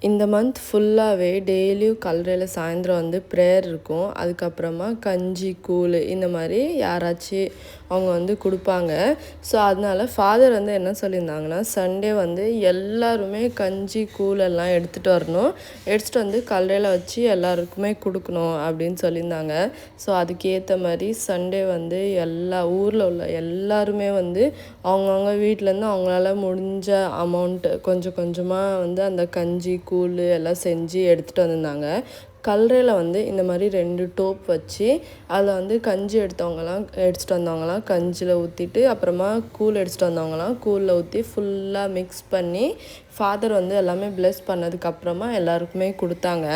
இந்த மந்த் ஃபுல்லாகவே டெய்லியும் கல்லறையில் சாயந்தரம் வந்து ப்ரேயர் இருக்கும். அதுக்கப்புறமா கஞ்சி கூழ் இந்த மாதிரி யாராச்சும் அவங்க வந்து கொடுப்பாங்க. ஸோ அதனால ஃபாதர் வந்து என்ன சொல்லியிருந்தாங்கன்னா, சண்டே வந்து எல்லாருமே கஞ்சி கூழ் எல்லாம் எடுத்துகிட்டு வரணும், எடுத்துகிட்டு வந்து கல்லறையில் வச்சு எல்லாருக்குமே கொடுக்கணும் அப்படின்னு சொல்லியிருந்தாங்க. ஸோ அதுக்கேற்ற மாதிரி சண்டே வந்து எல்லா ஊரில் உள்ள எல்லாருமே வந்து அவங்கவுங்க வீட்டிலேருந்து அவங்களால முடிஞ்ச அமௌண்ட்டு கொஞ்சம் கொஞ்சமாக வந்து அந்த கஞ்சி கூழ் எல்லாம் செஞ்சு எடுத்துகிட்டு வந்திருந்தாங்க. கல்லறையில் வந்து இந்த மாதிரி 2 டோப் வச்சு அதில் வந்து கஞ்சி எடுத்துகிட்டு வந்தவங்களாம் கஞ்சியில் ஊற்றிட்டு, அப்புறமா கூழ் எடுத்துகிட்டு வந்தவங்களாம் கூழில் ஊற்றி ஃபுல்லாக மிக்ஸ் பண்ணி ஃபாதர் வந்து எல்லாமே ப்ளெஸ் பண்ணதுக்கப்புறமா எல்லாருக்குமே கொடுத்தாங்க.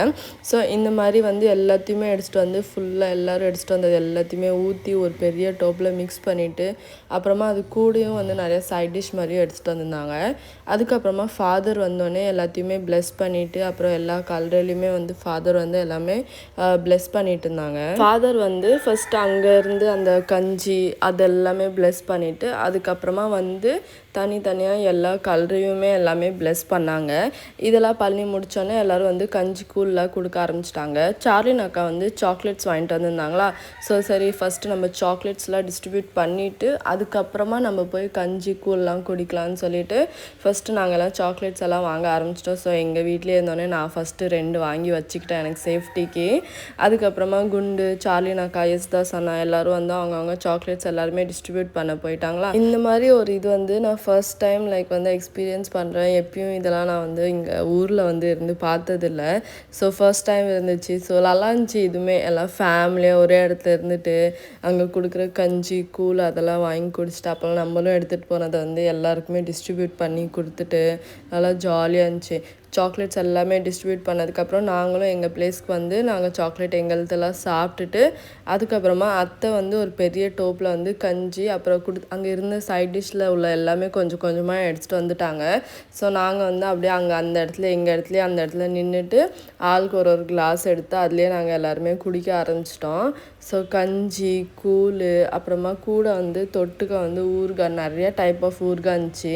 ஸோ இந்த மாதிரி வந்து எல்லாத்தையுமே எடுத்துகிட்டு வந்து ஃபுல்லாக எல்லோரும் எடுத்துகிட்டு வந்தது எல்லாத்தையுமே ஊற்றி ஒரு பெரிய டோப்பில் மிக்ஸ் பண்ணிவிட்டு, அப்புறமா அது கூடயும் வந்து நிறைய சைட் டிஷ் மாதிரியும் எடுத்துகிட்டு வந்திருந்தாங்க. அதுக்கப்புறமா ஃபாதர் வந்தோடனே எல்லாத்தையுமே ப்ளெஸ் பண்ணிவிட்டு, அப்புறம் எல்லா கல்லறையிலையுமே வந்து ஃபாதர் வந்து எல்லாமே ப்ளெஸ் பண்ணிட்டு இருந்தாங்க. ஃபாதர் வந்து ஃபஸ்ட்டு அங்கேருந்து அந்த கஞ்சி அதெல்லாமே ப்ளெஸ் பண்ணிவிட்டு, அதுக்கப்புறமா வந்து தனித்தனியாக எல்லா கல்லறையுமே எல்லாமே ப்ளெஸ் பண்ணாங்க. இதெல்லாம் பண்ணி முடித்தோடனே எல்லோரும் வந்து கஞ்சி கூழ்லாம் கொடுக்க ஆரம்பிச்சிட்டாங்க. சார்லின் அக்கா வந்து சாக்லேட்ஸ் வாங்கிட்டு வந்திருந்தாங்களா. ஸோ சரி ஃபஸ்ட்டு நம்ம சாக்லேட்ஸ்லாம் டிஸ்ட்ரிபியூட் பண்ணிவிட்டு அதுக்கப்புறமா நம்ம போய் கஞ்சி கூழ்லாம் குடிக்கலான்னு சொல்லிட்டு ஃபஸ்ட்டு நாங்கள்லாம் சாக்லேட்ஸ் எல்லாம் வாங்க ஆரம்பிச்சிட்டோம். ஸோ எங்கள் வீட்டிலே இருந்தோடனே நான் ஃபஸ்ட்டு 2 வாங்கி வச்சுக்கிட்டேன் எனக்கு சேஃப்டிக்கு. அதுக்கப்புறமா குண்டு, சார்லின் அக்கா, யஸ்தாஸ் அண்ணா எல்லோரும் வந்து அவங்கவுங்க சாக்லேட்ஸ் எல்லாருமே டிஸ்ட்ரிபியூட் பண்ண போயிட்டாங்களா. இந்த மாதிரி ஒரு இது வந்து நான் ஃபர்ஸ்ட் டைம் வந்து எக்ஸ்பீரியன்ஸ் பண்ணுறேன். எப்பயும் இதெல்லாம் நான் வந்து இங்கே ஊரில் வந்து இருந்து பார்த்ததில்ல. ஸோ ஃபர்ஸ்ட் டைம் இருந்துச்சு. ஸோ நல்லா இருந்துச்சு. இதுவுமே எல்லாம் ஃபேமிலியாக ஒரே இடத்துல இருந்துட்டு அங்கே கொடுக்குற கஞ்சி கூழ் அதெல்லாம் வாங்கி குடிச்சிட்டு, அப்புறம் நம்மளும் எடுத்துகிட்டு போனதை வந்து எல்லாருக்குமே டிஸ்ட்ரிபியூட் பண்ணி கொடுத்துட்டு நல்லா ஜாலியாக இருந்துச்சு. சாக்லேட்ஸ் எல்லாமே டிஸ்ட்ரிபியூட் பண்ணதுக்கப்புறம் நாங்களும் எங்கள் பிளேஸ்க்கு வந்து நாங்கள் சாக்லேட் எங்களதெல்லாம் சாப்பிட்டுட்டு, அதுக்கப்புறமா அத்தை வந்து ஒரு பெரிய டோப்பில் வந்து கஞ்சி அப்புறம் அங்கே இருந்த சைட் டிஷ்ஷில் உள்ள எல்லாமே கொஞ்சம் கொஞ்சமாக எடுத்துகிட்டு வந்துட்டாங்க. ஸோ நாங்கள் வந்து அப்படியே அந்த இடத்துல எங்கள் இடத்துலையே அந்த இடத்துல நின்றுட்டு ஆளுக்கு ஒரு கிளாஸ் எடுத்து அதுலேயே நாங்கள் எல்லாருமே குடிக்க ஆரம்பிச்சிட்டோம். ஸோ கஞ்சி கூழ் அப்புறமா கூட வந்து தொட்டுக்க வந்து ஊறுகாய், நிறைய டைப் ஆஃப் ஊறுகாய் இருந்துச்சு.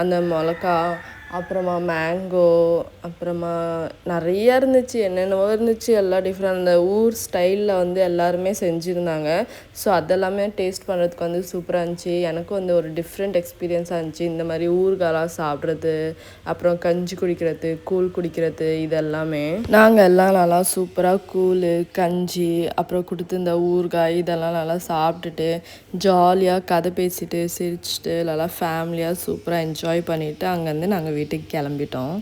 அந்த மிளகா அப்புறமா மேங்கோ அப்புறமா நிறையா இருந்துச்சு, என்னென்னவோ இருந்துச்சு. எல்லாம் டிஃப்ரெண்ட் அந்த ஊர் ஸ்டைலில் வந்து எல்லாருமே செஞ்சுருந்தாங்க. ஸோ அதெல்லாமே டேஸ்ட் பண்ணுறதுக்கு வந்து சூப்பராக இருந்துச்சு. எனக்கும் வந்து ஒரு டிஃப்ரெண்ட் எக்ஸ்பீரியன்ஸாக இருந்துச்சு. இந்த மாதிரி ஊறுகாலாம் சாப்பிட்றது, அப்புறம் கஞ்சி குடிக்கிறது, கூழ் குடிக்கிறது, இதெல்லாமே நாங்கள் எல்லாம் நல்லா சூப்பராக கூழ் கஞ்சி அப்புறம் கொடுத்து இந்த ஊறுகாய் இதெல்லாம் நல்லா சாப்பிட்டுட்டு ஜாலியாக கதை பேசிட்டு சிரிச்சுட்டு நல்லா ஃபேமிலியாக சூப்பராக என்ஜாய் பண்ணிவிட்டு அங்கேருந்து நாங்கள் வீட்டுக்கு கிளம்பிட்டோம்.